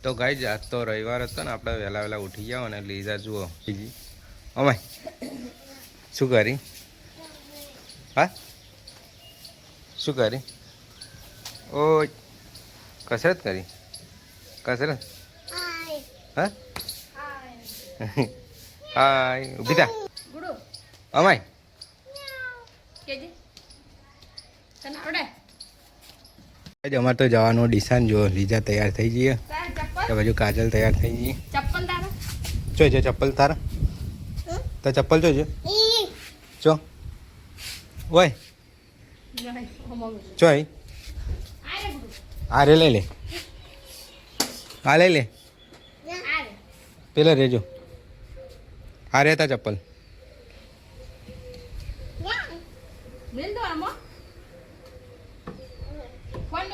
તો ગાઈઝ આજ તો રવિવાર હતો ને, આપણે વહેલા વહેલા ઉઠી જાઓ અને લીઝા જુઓ બીજી અમાય શું કરી હા શું કરી ઓ કસરત કરી કસરત હા હાય ઊભી થા અમાય અમારે તો જવાનું ડિસાન જો લીઝા તૈયાર થઈ જઈએ તો બાજુ કાજલ તૈયાર થઈ ગઈ ચપ્પલ તારા જોઈ જો ચપ્પલ તારા તો ચપ્પલ જોઈજો ચો ઓય ચોય આ રે લઈ લે આ લઈ લે પેલા રેજો આ રહેતા ચપ્પલ મેલ દો આમાં ફોન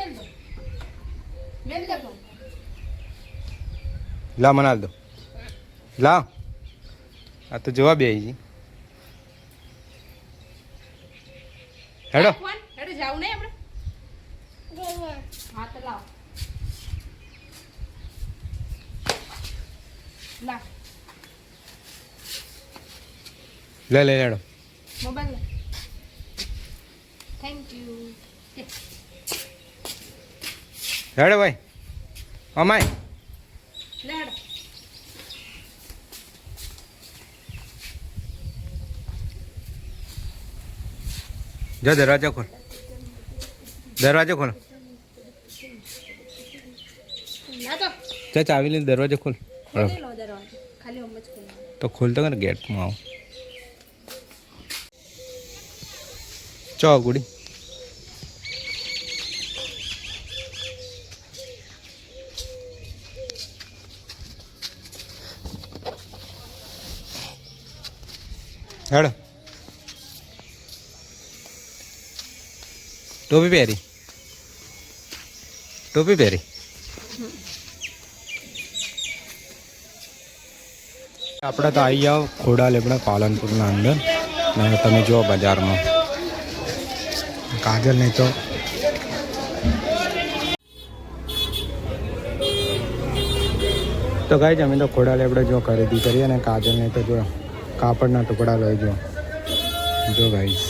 મેલ દો ફોન લા મનાલ દો લા આ તો જવાબ આવી ગઈ હેડો ફોન હેડો જાવ નહીં આપણે હા તો લાવ લા લે લે હેડો મોબાઈલ લે થેન્ક યુ હેડો ભાઈ અમાય લે હેડો જો દરવાજો ખોલ દરવાજો ખોલ ના તો ચા ચાવી લઈને દરવાજો ખોલ ખોલી લો દરવાજો ખાલી ઓમ જ ખોલો તો ખોલતો કર ગેટમાં આવો ચો ગુડી હેડો ટોપી પહેરી ટોપી પહેરી આપણે તો આવી જાઓ ખોડા લેબડા પાલનપુરના અંદર ને તમે જુઓ બજારમાં કાજલ નહીં તો ગાઈઝ અમે તો ખોડા લેબડે જો ખરીદી કરીએ અને કાજલ નહીં તો જો કાપડના ટુકડા લઈ જો ગાઈઝ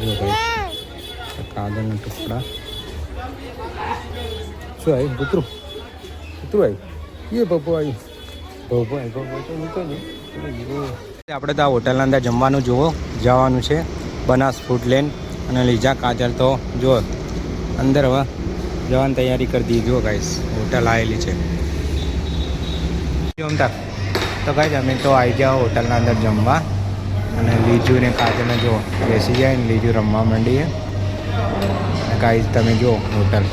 જો ગાઈઝ કાજલના ટુકડા શું આવી કૂતરું આવી એ પપ્પુ આવી આપણે તો આ હોટલના અંદર જમવાનું જવાનું છે બનાસ ફૂડ લેન અને લીઝા કાજલ તો જો અંદર હવે જવાની તૈયારી કરી દીધી જો ગાઈસ હોટલ આવેલી છે જમતા તો ગાઈસ અમે તો આવી જાઓ હોટલના અંદર જમવા અને લીજુ ને કાજલને જો બેસી જાય ને લીજુ રમવા માંડીએ ગાઈસ તમે જો હોટલ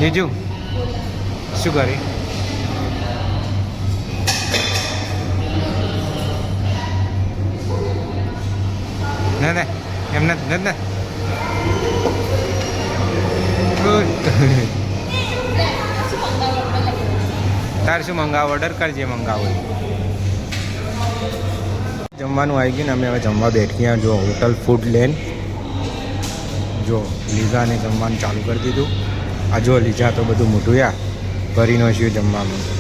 જીજુ શું કરી ના ના એમ નથી ને તારે શું મંગાવો ઓર્ડર કરજે મંગાવો જમવાનું આવી ગયું ને અમે હવે જમવા બેઠી જો હોટલ ફૂડ લેન જો લીઝાને જમવાનું ચાલુ કરી દીધું આ જો લીઝા તો બધું મોટું યા ભરીનો છે જમવાનું